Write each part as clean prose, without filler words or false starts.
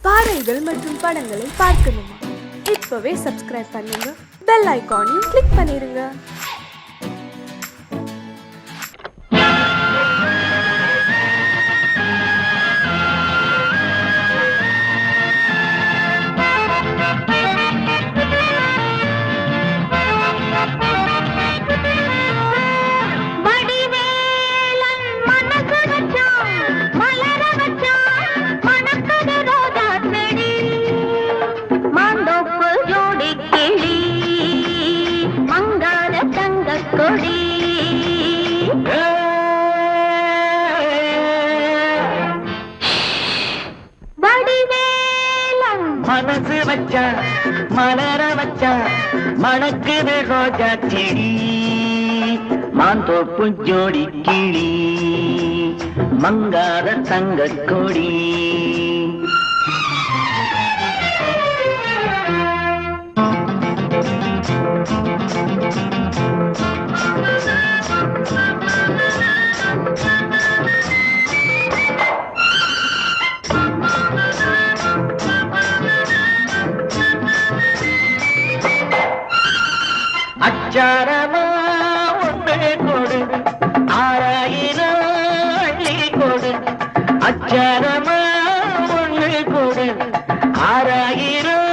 பாடல்கள் மற்றும் படங்களை பார்க்கணுமா? இப்பவே சப்ஸ்கிரைப் பண்ணுங்க, பெல் ஐகானையும் கிளிக் பண்ணிருங்க. மனசு வச்சா மலர வச்சா மணக்குது ரோஜா செடி, மாந்தோப்பு ஜோடி கிளி மங்காத தங்க கொடி. அச்சாரமா ஒன்று கொடு, ஆராயிரம் அள்ளி கொடு. அச்சாரமா ஒன்று கொடு, ஆராயிரம்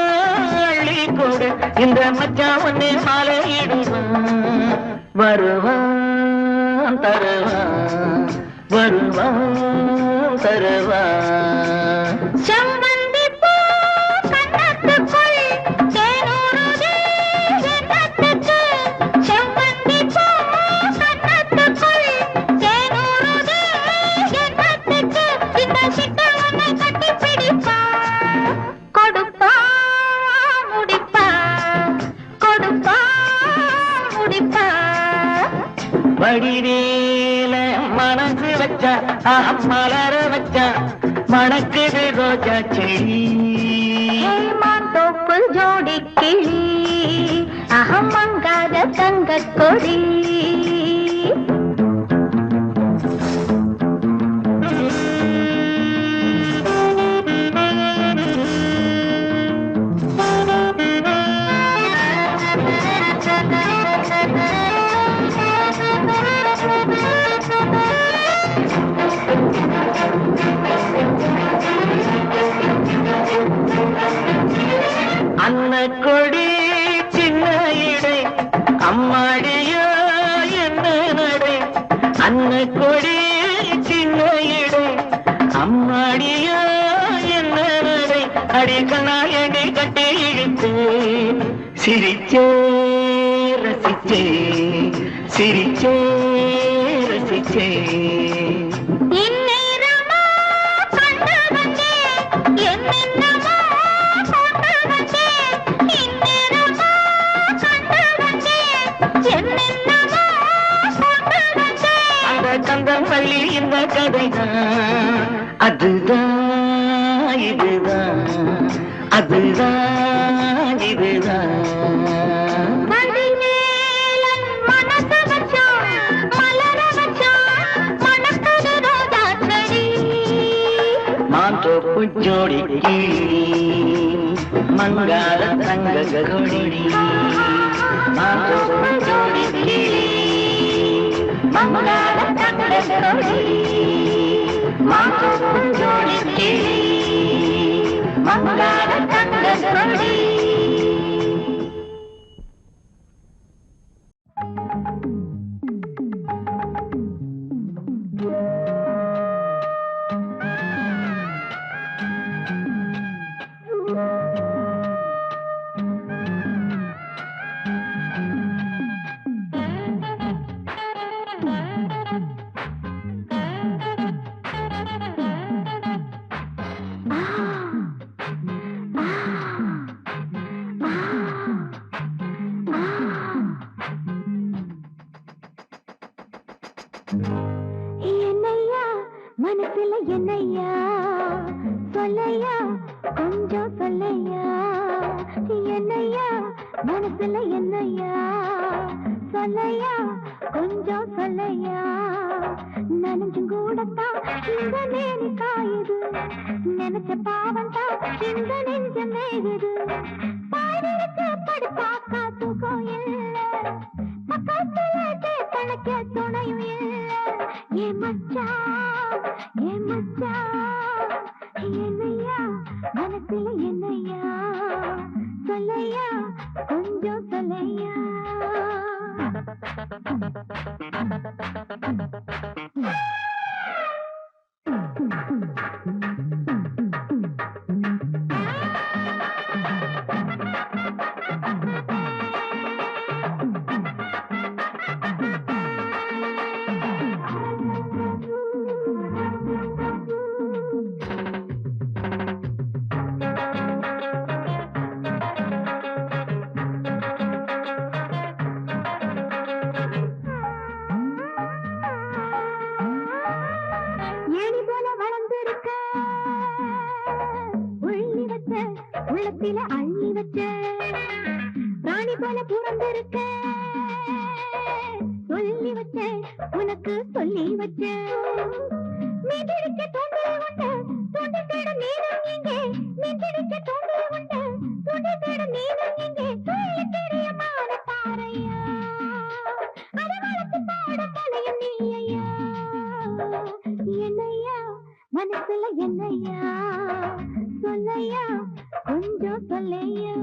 அள்ளி கொடு. இந்த மச்சான் ஒன்னே மாலையிடுவான், வருவான் தருவான், வருவான் தருவான். செம்பந்தி பூ கண்ணத்துக்குள் தேனூறுதே எண்ணத்துக்கு, செம்பந்தி பூ கண்ணத்துக்குள் தேனூறுதே எண்ணத்துக்கு. இந்த சிட்ட உன்னை கட்டி பிடிப்பா, கொடுப்பா முடிப்பா, கொடுப்பா முடிப்பா. வடிவேல மனசு வச்சா மலர வச்சா மணக்குது ரோஜா செடி, மாந்தோப்பு ஜோடி கிளி அகம் மங்காத தங்க கொடி. அன்ன கொடி சின்ன இடை அம்மாடியோ என்ன நடை. அன்ன கொடி சின்ன இடை அம்மாடியோ என்ன நடை. அடிக்கணாயடி கட்டி இழுத்து சிரிச்சே ரசிச்சே, சிரிச்சே ரசிச்சே. இந்நேரமா கண்டு வந்தே என்னென்னமோ கொண்டு வந்தே, இந்நேரமா கண்டு வந்தே என்னென்னமோ கொண்டு வந்தே. அந்த கந்தம் பள்ளி இந்த கதைதான், அதுதான் இதுதான், அதுதான் இதுதான். வடிவேலன் மனசு வச்சான் மலர வச்சான் மணக்குது ரோஜா செடி, மாந்தோப்பு ஜோடி கிளி மங்காத தங்க கொடி. மாந்தோப்பு ஜோடி கிளி மங்காத தங்க கொடி, மாந்தோப்பு ஜோடி கிளி மங்காத தங்க கொடி. என்னையா மனசுல என்னையா சொல்லையா, கொஞ்சம் சொல்லையா. என்னையா மனசுல என்னையா சொல்லையா, கொஞ்சம் சொல்லையா. நான் நனைஞ்சும் கூடத்தான் இந்த மேனி காயுது நினைச்ச பாவம் தான் இந்த நெஞ்சம் மேயுது பாடிருக்கு படுத்தாக்கா தூக்கம் இல்ல பக்கத்துல கணக்க துணையும் இல்ல ஏன் மச்சான் என்னையா மனசுல என்னையா சொல்லையா கொஞ்சம் சொல்லையா ஏணி போல வளர்ந்திருக்க உள்ளி வச்ச உள்ளத்தில அள்ளி வச்ச ராணி போல பிறந்திருக்க சொல்லி வச்ச உனக்கு சொல்லி வச்ச மீதிருக்க தோண்டில் உண்டு தோண்டி தேட நீரும் இங்கே மீதிருக்க தோண்டில் உண்டு தோண்டி தேட நீரும் இங்கே சொல்லி தெரியமான பாறையா அதை வளர்த்து பாட தலையும் நீயா என்னையா மனசுல என்னையா சொல்லையா கொஞ்சம் சொல்லையா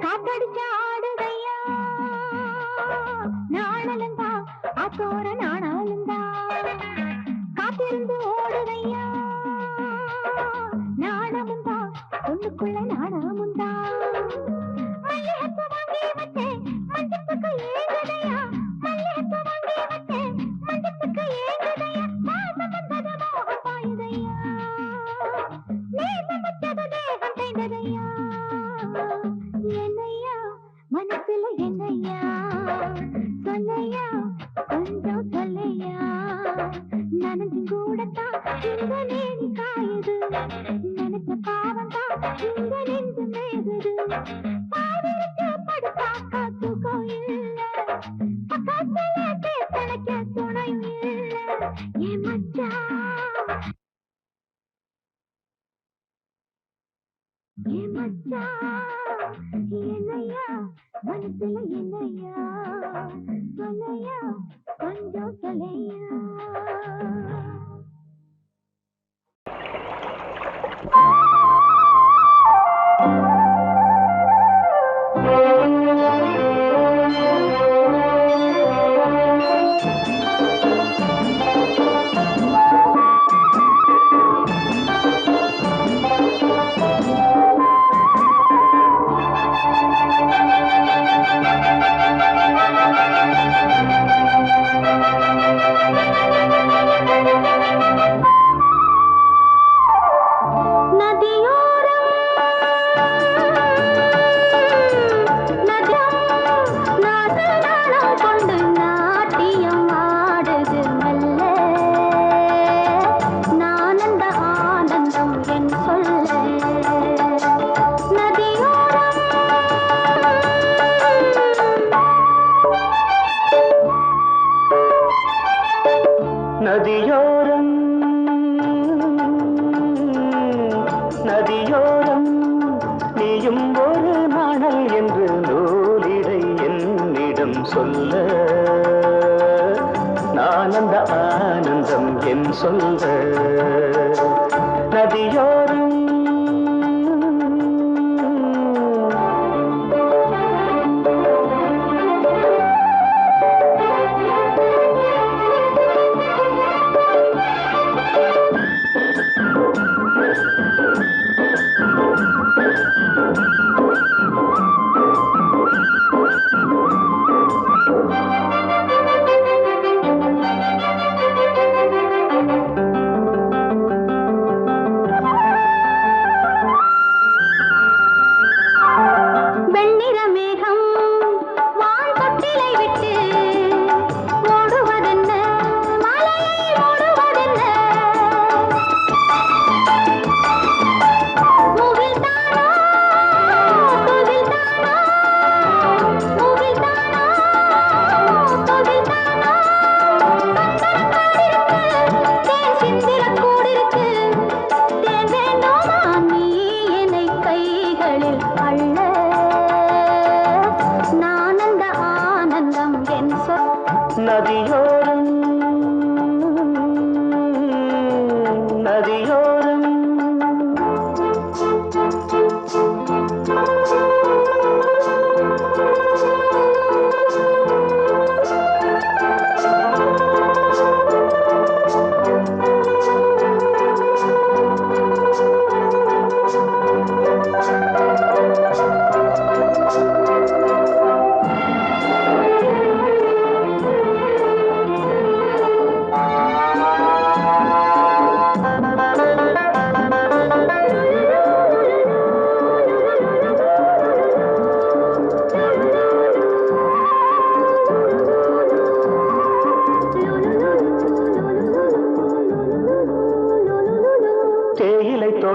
காத்தடிச்ச ஆடுதையா நாணலந்தா ஆத்தோர நாணாலந்தா காத்திருந்து ஓடுதையா நாணமுந்தா ஒண்ணுக்குள்ள நாணமுந்தா மல்லிகைப்பூ வாங்கி வச்சேன் மஞ்சத்துக்கு ஏங்குதையா மல்லிகைப்பூ வாங்கி வச்சேன் மஞ்சத்துக்கு ஏங்குதையா மாசம் வந்தது மோகம் பாயுதையா நேசம் வச்சது தேகம் செய்ததையா என்னையா மனசுல என்னையா சொல்லையா கொஞ்சம் சொல்லையா நனைஞ்சும் கூடத்தான் இந்த நேனி காயுது நினைச்ச பாவம் தான் இந்த நெஞ்சு மேகுது பாதிருக்கு படுத்தாக்கா தூக்கம் இல்ல பக்கத்துல கணக்க துணையும் இல்ல ஏன் மச்சான் என்னையா மனசுல என்னையா சொல்லையா கொஞ்சம் சொல்லையா நதியோரம் நதியோரம் நீயும் ஒரு நாணல் என்று நூலிடை என்னிடம் சொல்ல நான் அந்த ஆனந்தம் என் சொல்ல நதியோரம்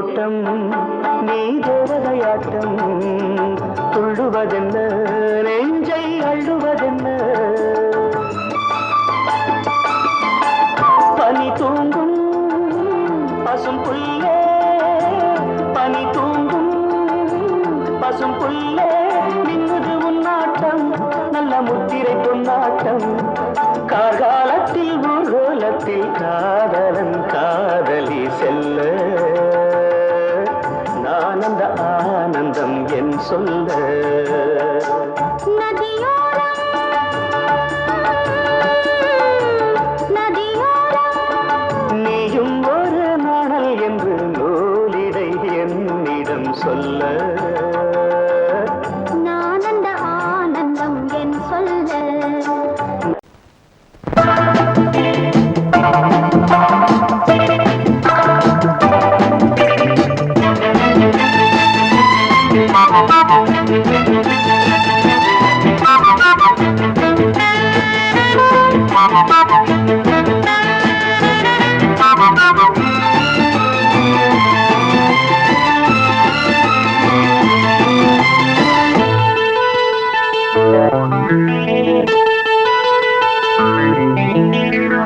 நோட்டம் நீ தேவதையாட்டம் துள்ளுவதென்ன நெஞ்சை அள்ளுவதென்ன பனி தூங்கும் பசும் புல்லே பனி தூங்கும் பசும் புல்லே நின்னுது உன்னாட்டம் நல்ல முத்திரை பொன்னாட்டம் காகாலத்தில் ஊர்வலத்தில் காதலன் காதலி செல்ல நான் அந்த ஆனந்தம் என் சொல்ல நீயும் ஒரு நாணல் என்று நூலிடை என்னிடம் சொல்ல நான் அந்த ஆனந்தம் என் சொல்ல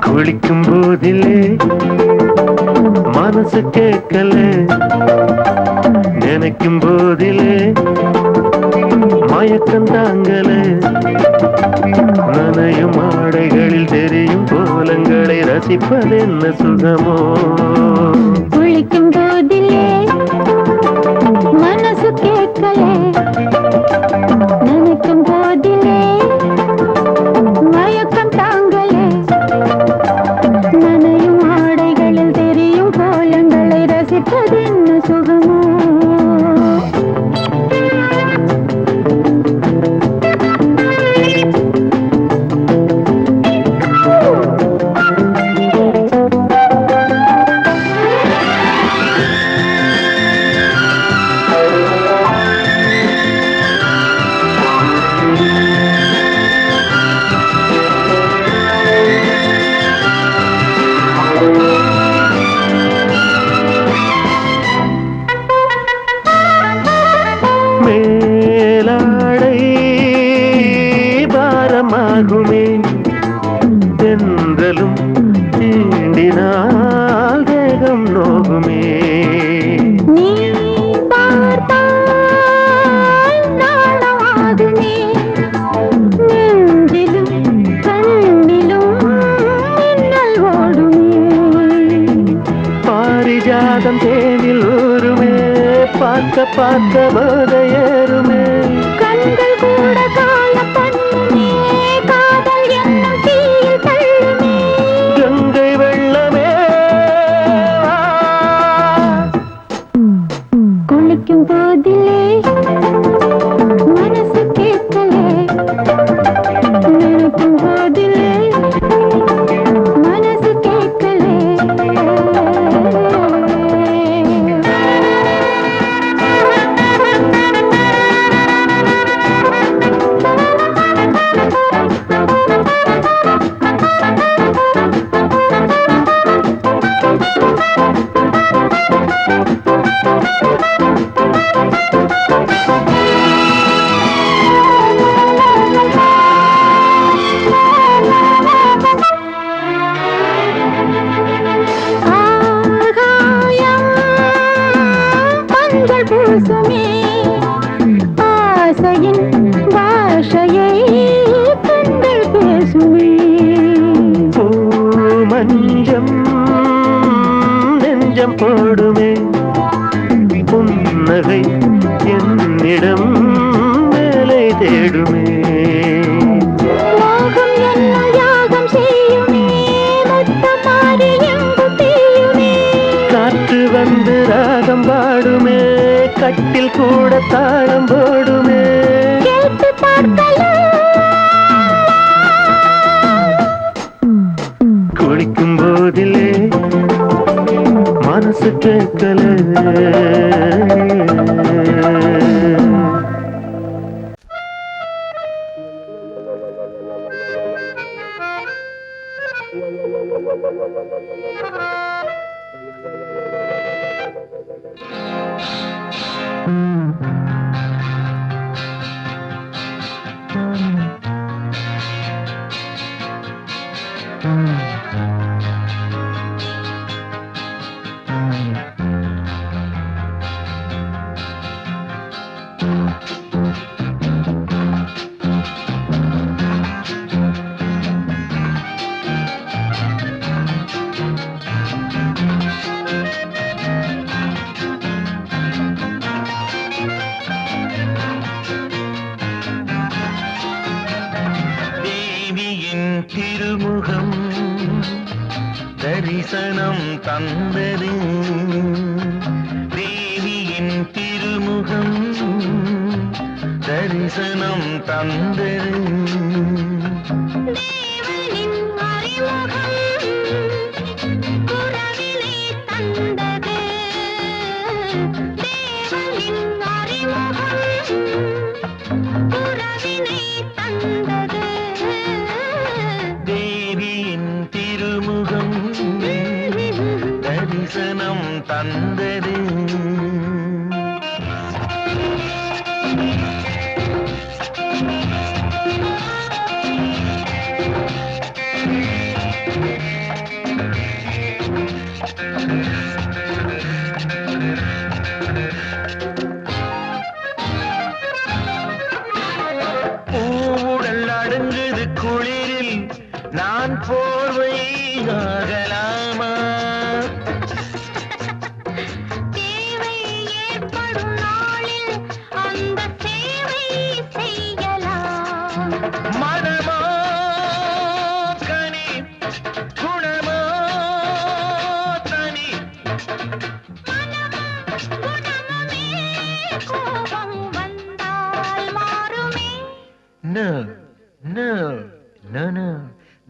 குளிக்கும் போதிலே மனசு கேட்கல நினைக்கும் போதிலே மயக்கம் தாங்கல நனையும் ஆடைகளில் தெரியும் கோலங்களை ரசிப்பதென்ன சுகமோ குளிக்கும் போதிலே மனசு கேட்கல நினைக்கும் போதிலே மயக்கம் தாங்கலே நனையும் ஆடைகளில் தெரியும் கோலங்களை ரசிப்பதென்ன சுகமோ மேலாடை பாரமாகுமே தென்றலும் தீண்டினால் தேகம் நோகுமே நீ பார்த்தால் நாணமாகுமே நெஞ்சிலும் கண்ணிலும் மின்னல் ஓடுமே பாரிஜாதம் தேனில் ஊருமே பார்க்க பார்க்க போதையேறுமே கண்கள் கூட காண பண்ணுமே காதல் என்னும் தீயில் தள்ளுமே கங்கை வெள்ளமே குளிக்கும் போதிலே மனசு கேட்கலே நினைக்கும் போதிலே மனசு கேட்கலே ஆகாயம் மஞ்சள் பூசுமே ஆசையின் பாஷையை கண்கள் பேசுமே மஞ்சம் நெஞ்சம் போடுமே புன்னகை என்னிடம் மேலை தேடுமே மோகம் என்னும் யாகம் செய்யுமே முத்தம் மாறி எங்கும் தீயுமே காற்று வந்து ராகம் பாடுமே கட்டில் கூட தாளம் போடுமே கேட்டு பார்க்கலாம் குளிக்கும் போதிலே மனசு கேட்கல திருமுகம் தரிசனம் தந்தது தேவியின் திருமுகம் தரிசனம் தந்தது தேவனின் அறிமுகம் குரவினை தந்தது தேவனின் அறிமுகம் குரவினை தந்தது தேவியின் திருமுகம் தரிசனம் தந்தது பூவுடல் அடங்குது குளிரில் நான் போர்வை ஆகலாமா தேவை ஏற்படும் நாளில் அந்த சேவை செய்யலாம் மனமோ கனி குணமோ தனி குணமுமே கோபம் வந்தால் மாறுமே No, no, no, no.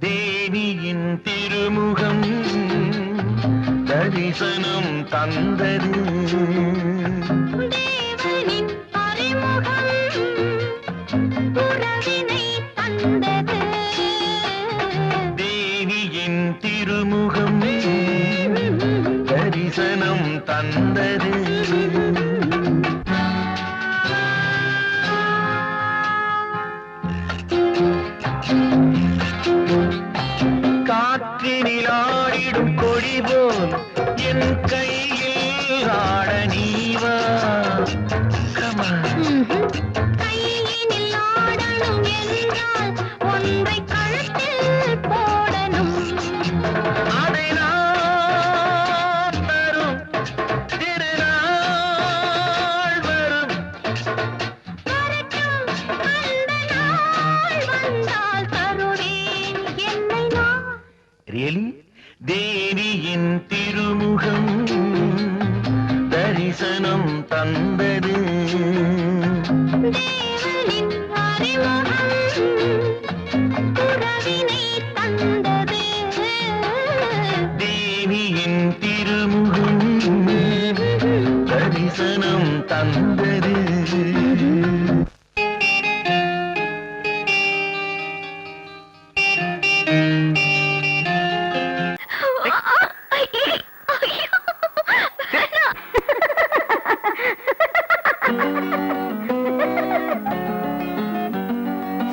தேவியின் திருமுகம் தரிசனம் தந்தது தேவனின் அறிமுகம் உறவினை தந்தது தேவியின் திருமுகம் தரிசனம் தந்தது காற்றினில் ஆடிடும் கொடி போல் என் கையில் ஆட நீவா கையினில் ஆடணும் என்றால் ஒன்றை கழுத்தில் போடணும் அதை நான் தரும் திருநாள் வரும் வரட்டும் அந்த நாள் வந்தால் தருவேன் என்னை நான் ரியலி தேவியின் திருமுகம் தரிசனம் தந்தது தேவனின் அறிமுகம் உறவினை தந்தது தேவியின் திருமுகம் தரிசனம் தந்தது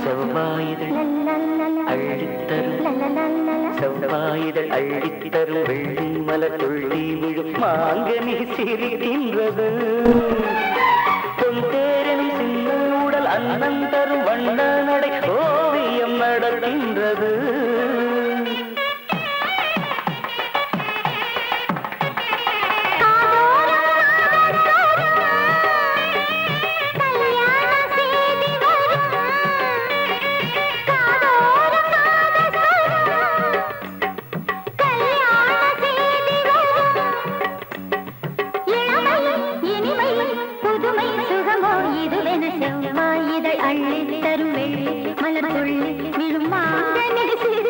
செவ்வாயிதழ் அள்ளித்தரும் செவ்வாயிதழ் அள்ளித்தரும் வெள்ளி மலர் துள்ளி விழும் மாங்கனி சிரிக்கின்றது பொந்தேரனின் சின்ன உடல் அன்னம் தரும் வண்ண நடை ஓவியம் நடக்கின்றது அள்ளித்தரும் வெள்ளி மலர் துள்ளி விழும் மாங்கனி சிரிக்கின்றது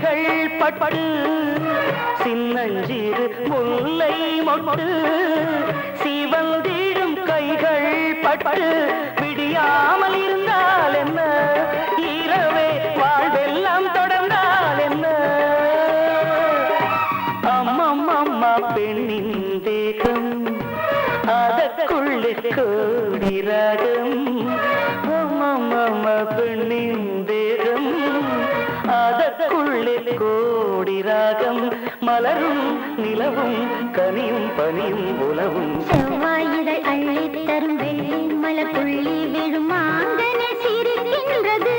கைகள் பட்டு சின்னஞ்சிறு முல்லை மொட்டு சிவந்திடும் கைகள் பட்டு விடியாமல் இருந்தால் என்ன இரவே வாழ்வெல்லாம் தொடர்ந்தால் என்ன அம்மம்மா பெண்ணின் தேகம் அதற்குள்ளே கோடி ராகம் அம்மம்மா பெண்ணின் தேகம் அதற்குள்ளே கோடி ராகம் மலரும் நிலவும் கனியும் பனியும் உலவும் செவ்வாயிடை அள்ளி தரும் வெள்ளி மலர் புள்ளி விழும் மாங்கனி சிரிக்கின்றது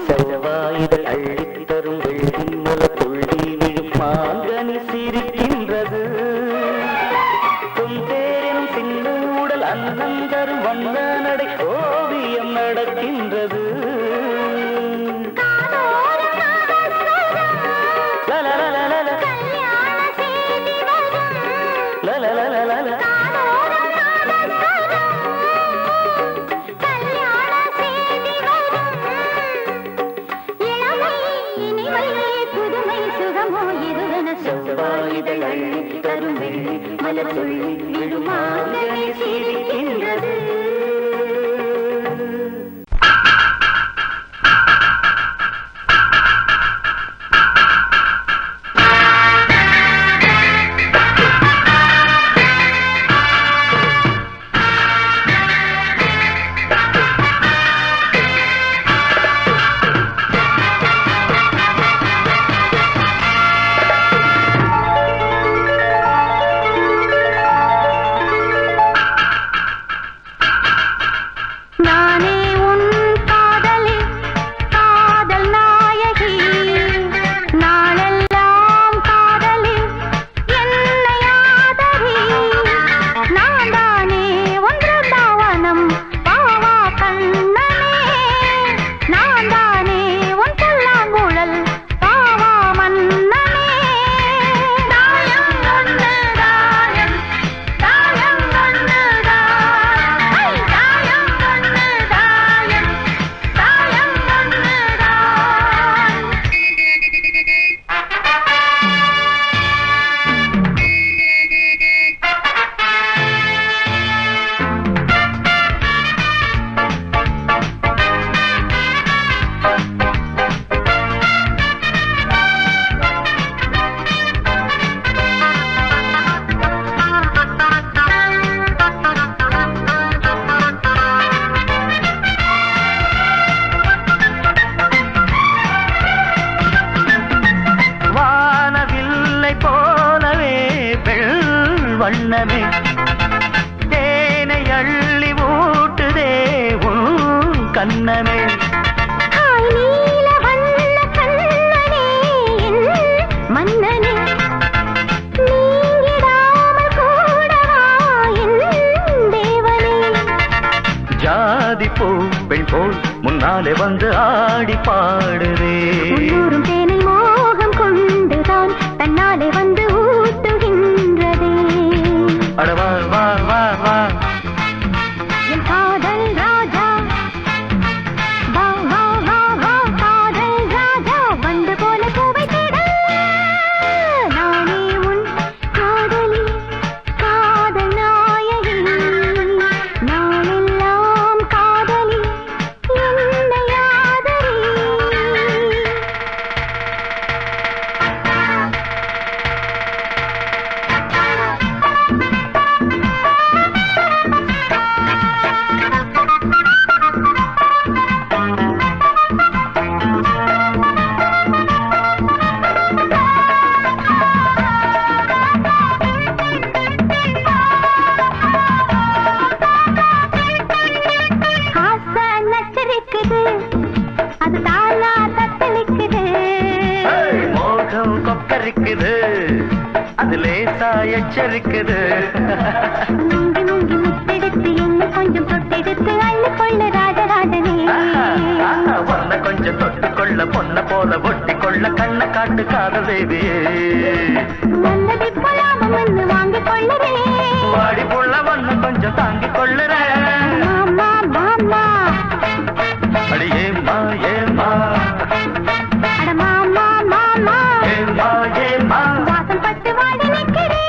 செவ்வாயிடை அள்ளி தரும் வெள்ளி மலர் புள்ளி விழும் மாங்கனி சிரிக்கின்றது தேரும் சின்ன உடல் அன்னம் தரும் வண்ண நடை ஓவியம் நடக்கின்றது செவ்வாயிடை அள்ளி தரும் வெள்ளி மலர் புள்ளி விழும் மாங்கனி சிரிக்கின்றது வண்ணமே தேனை அள்ளி ஊட்டுதே உன் கண்ணமே மன்னனே நீங்கிடாமல் கூடவா என் தேவனே ஜாதி பூ பெண் போல் முன்னாலே வந்து ஆடி பாடுதே உள்ளூரும் தேனை மோகம் கொண்டுதான் தன்னாலே வந்து ஊட்டுகின்றதே அடவா வா வா வா என் காதல் ராஜா வா வா வா வா காதல் ராஜா வந்து போல பூவை தேட கரிக்குது அது லேசா எச்சரிக்குது முங்கி முங்கி முத்தெடுத்து என்ன கொஞ்சம் தொட்டெடுத்து அள்ளி கொள்ள ராஜராஜனே பொண்ண கொஞ்சம் தொட்டுக்கொள்ள பொண்ண போல ஒட்டி கொள்ள கண்ண காட்டு காதல் தேவியே நல்லதை போலாமம் என்று வாங்கிக் கொள்ளுறே வாடி புள்ள ஒண்ணு கொஞ்சம் தாங்கிக் கொள்ளுற மாமா மாமா அடி ஏம்மா ஏம்மா அட மாமா மாமா ஏம்மா ஏம்மா வாசம் பட்டு வாடி நிற்கிறேன்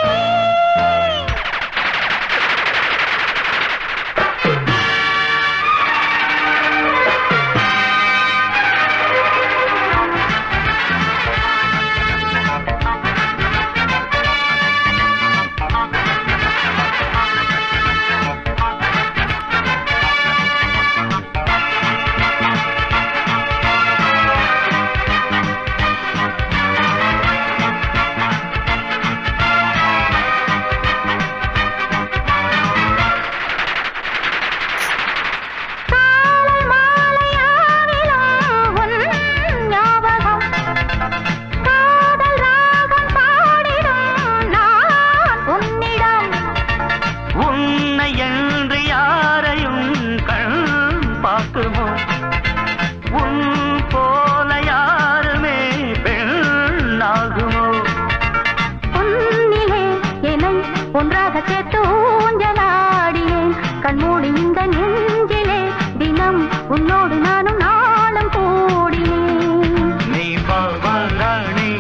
ஒன்றாக சேர்த்து ஊஞ்சலாடியேன் கண்மூடி இந்த நெஞ்சிலே தினம் உன்னோடு நானும் நாளும் கூடினேன் நீ பாவாராணி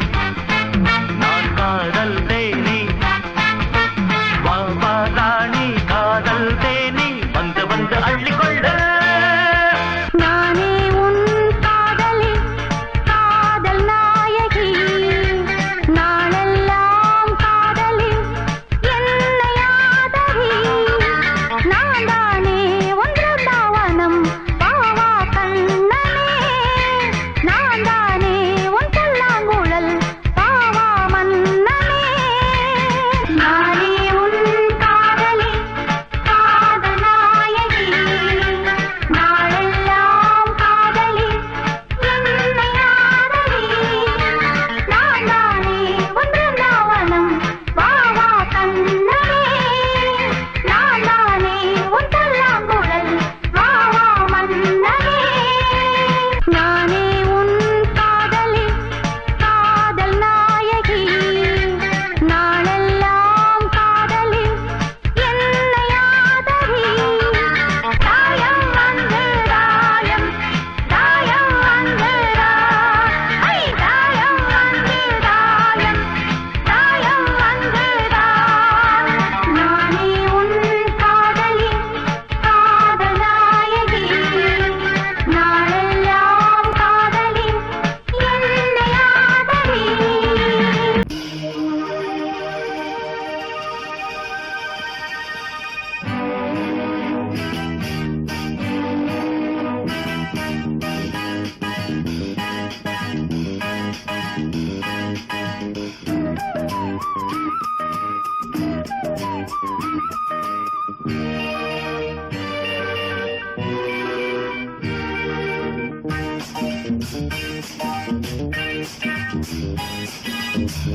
நான் காதல் தேனி பாவாராணி காதல் தேனி வந்து வந்து அள்ளிக்கொள்ள நானே உன் காதலி காதல் நாயகி நாளெல்லாம் காதலி என்னை ஆதரி நான் தானே ஒன்று தாவனம் பாவா கண்ணனே நான் தானே உன் புல்லாங்குழல் பாவா மன்னனே நானே உன் காதலி காதல் நாயகி நாளெல்லாம் காதலி என்னை ஆதரி நான் தானே ஒன்று தாவனம் பாவா கண்ணனே நான் தானே உன் புல்லாங்குழல் பாவா மன்னனே நானே உன் காதலி காதல் நாயகி நாளெல்லாம் காதலி என்னை ஆதரி தாயம் வந்து தாயம் தாயம் வந்து தாயம் வந்து தாயம் தாயம் வந்து நானே உன் காதலி காதல் நாயகி நாளெல்லாம் காதலி என்னை ஆதரி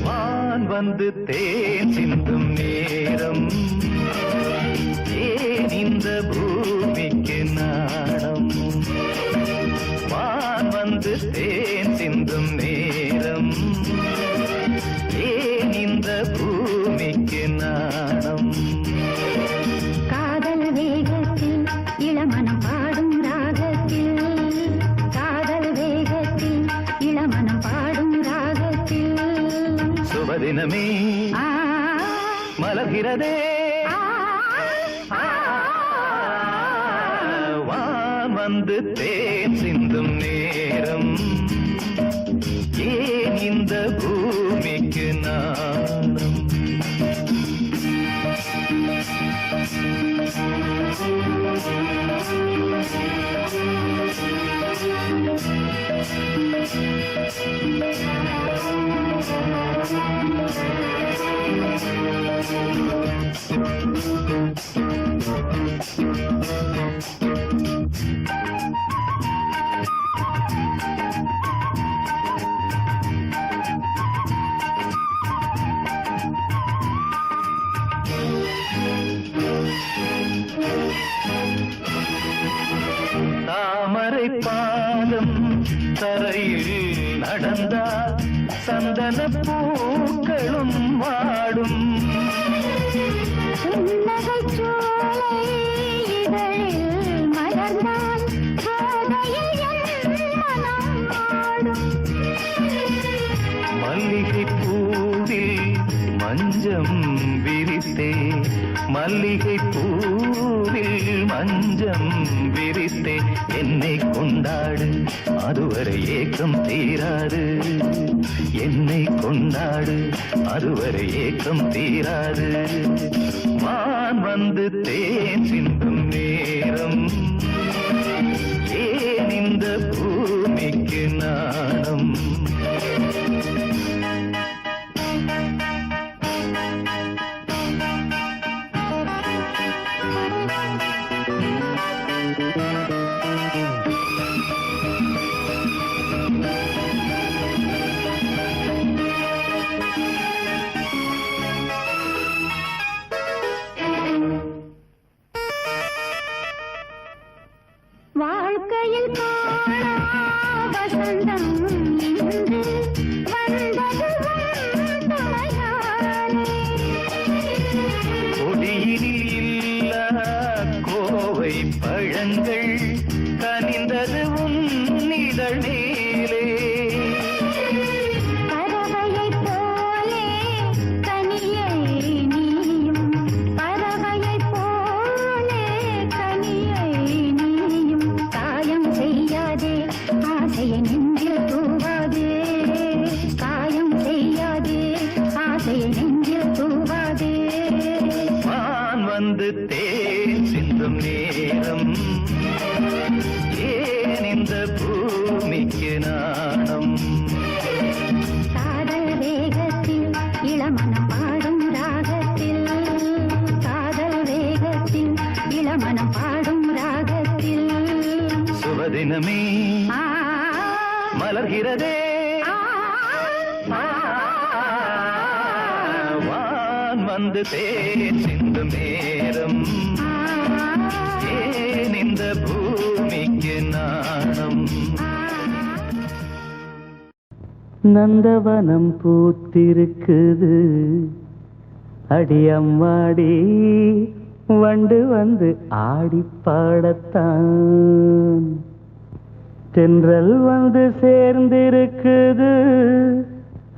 வான் வந்து தேன் சிந்தும் நேரம் ஏன் இந்த பூமிக்கு நாணம் வான் வந்து தேன் சிந்தும் நேரம் ஏன் இந்த பூமிக்கு நாணம் காதல் வேகத்தில் இளமனம் பாடும் ராகத்தில் காதல் வேகத்தில் இளமனம் பாடும் ராகத்தில் சுபதினமே ஆ மலர்கிறதே வான் வந்து தேன் சிந்தும் நேரம் ஏன் இந்த பூமிக்கு நாணம் மனப்பூக்களும் வாடும். புன்னகைச் சோலை இதழில் மலர்ந்தால் போதையில் என் மனம் ஆடும். மல்லிகை பூவில் மஞ்சம் விரித்தே, மல்லிகை பூவில் மஞ்சம் விரித்தே, என்னை கொண்டாடு அதுவரை ஏக்கம் தீராது, என்னை கொண்டாடு அதுவரை ஏக்கம் தீராது. மான் வந்து தேன் சிந்தும் நேரம், ஏன் இந்த பூமிக்கு நாணம்? வாழ்க்கையில் காணா வசந்தம் இன்று வந்தது உன் துணையாலே. கொடியினில் இல்ல கோவை பழங்கள் கனிந்தது உன் இதழ் மேலே. பறவையைப் போலே கனியை நீயும், பறவையைப் போலே கனியை நீயும். காயம் செய்யாதே ஆசையை நெஞ்சில் தூவாதே, காயம் செய்யாதே ஆசையை நெஞ்சில் தூவாதே. மான் வந்து தேன் சிந்தும் நேரம், ஏன் இந்த பூமிக்கு நாணம்? காதல் வேகத்தில் இளமனம் பாடும் ராகத்தில், காதல் வேகத்தில் இளமனம் பாடும் ராகத்தில். சுபதினமே ஆ, மலர்கிறதே, ஆ, ஆ, வான் வந்து தேன் சிந்தும் நேரம், ஏன் இந்த பூமிக்கு நாணம்? நந்தவனம் பூத்திருக்குது அடியம்மாடி, வண்டு வந்து ஆடி பாடத்தான். தென்றல் வந்து சேர்ந்திருக்குது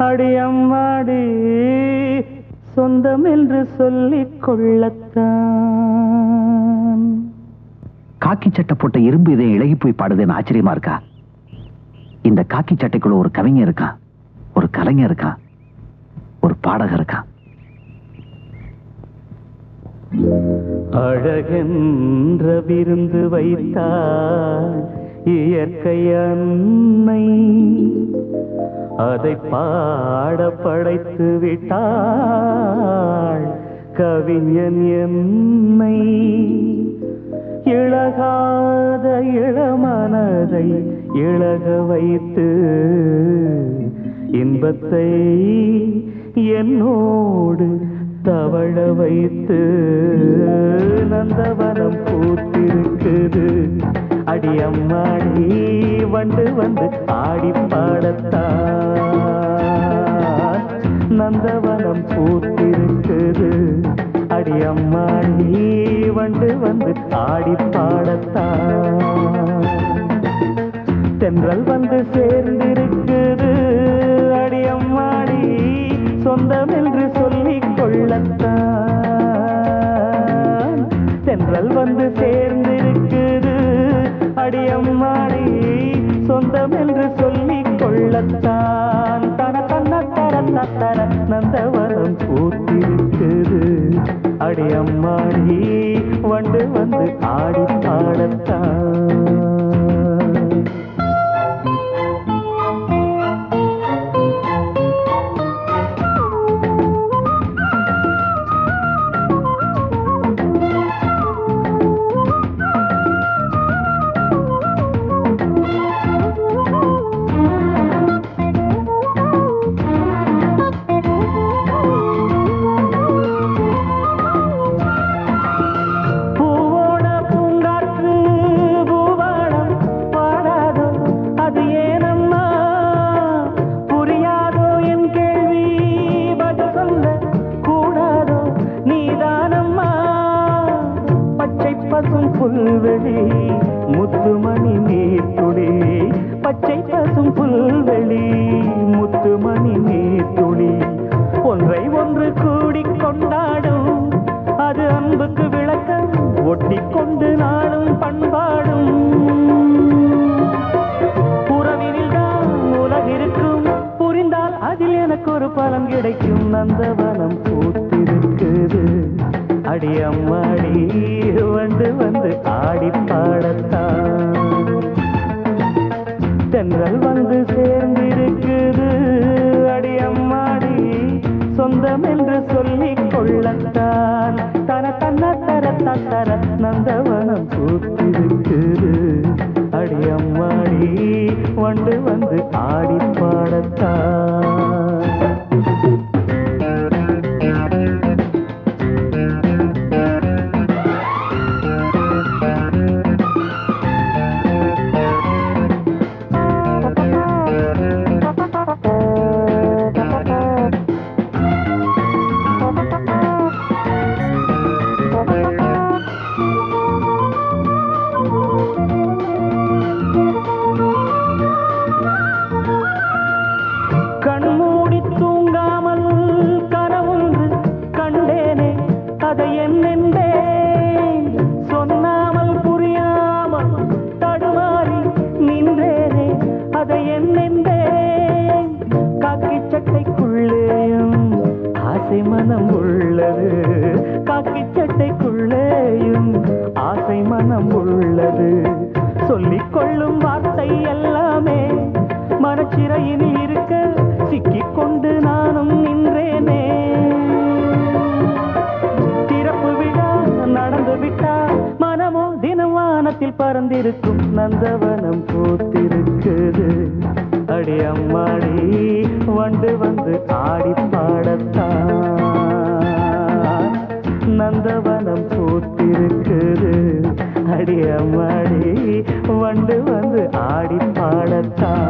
அடியம்மாடி, சொந்தம் என்று சொல்லிக் கொள்ளத்தான். காக்கி சட்டை போட்ட இரும்பு இதை இழகி போய் பாடுதுன்னு ஆச்சரியமா இருக்கா? இந்த காக்கி சட்டைக்குள்ள ஒரு கவிஞர் இருக்கான், ஒரு கலைஞர் இருக்கான், ஒரு பாடகர் இருக்கான். அழகென்ற விருந்து வைத்தாள் இயற்கை அன்னை, அதை பாட படைத்து விட்டாள் கவிஞன் என்னை. இழகாத இளமனதை இழக வைத்து இன்பத்தை என்னோடு தவழ வைத்து. நந்தவனம் பூத்திருக்குது அடியம்மாடி, வண்டு வந்து ஆடி பாடத்தான். நந்தவனம் பூத்திருக்குது அடியம்மாடி, வண்டு வந்து ஆடி பாடத்தான். தென்றல் வந்து சேர்ந்திருக்குது அடியம்மாடி, சொந்தம் என்று சொல்லிக் கொள்ளத்தான். தென்றல் வந்து சேர்ந்திருக்குது அடியம்மாடி, சொந்தம் என்று சொல்லிக் கொள்ளத்தான். தன தன்ன தர தர நந்தவனம் பூத்திருக்குது அடியம்மாடி, வண்டு வந்து ஆடி பாடத்தான். பூவோட பூங்காற்று பூவாட பசும் புல்வெளி முத்துமணி நீர்த்துளி பச்சை பசும் புல்வெளி முத்துமணி நீர்த்துளி ஒன்றை ஒன்று கூடிக் கொண்டாடும் அது அன்புக்கு விளக்கம் ஒட்டிக்கொண்டு நாளும் பண்பாடும் உறவினில்தான் உலகிருக்கும் புரிந்தால் அதில் எனக்கு ஒரு பலன் கிடைக்கும் நந்தவனம் பூத்திருக்குது அடி அம்மாடி வந்து வந்து ஆடி பாடத்தான் தென்றல் வந்து சேர்ந்திருக்குது அடி அம்மாடி சொந்தம் என்று சொல்லிக் கொள்ளத்தான் தர தன்ன தர தர நந்தவனம் பூத்திருக்குது அடி அம்மாடி வந்து வந்து ஆடி பாடத்தான் மனம் உள்ளது காக்கி சட்டைக்குள்ளேயும் ஆசை மனம் உள்ளது சொல்லிக் கொள்ளும் வார்த்தை எல்லாமே மனச்சிறையில் இருக்க சிக்கிக் கொண்டு நானும் நின்றேனே திறப்பு விழா நடந்து விட்டா மனமோ தினம் வானத்தில் பறந்திருக்கும் நந்தவனம் பூத்திருக்குது அடி அம்மாடி வந்து வந்து ஆடி பாடத்தான் நந்தவனம் பூத்திருக்குது அடி அம்மாடி வந்து வந்து ஆடி பாடத்தான்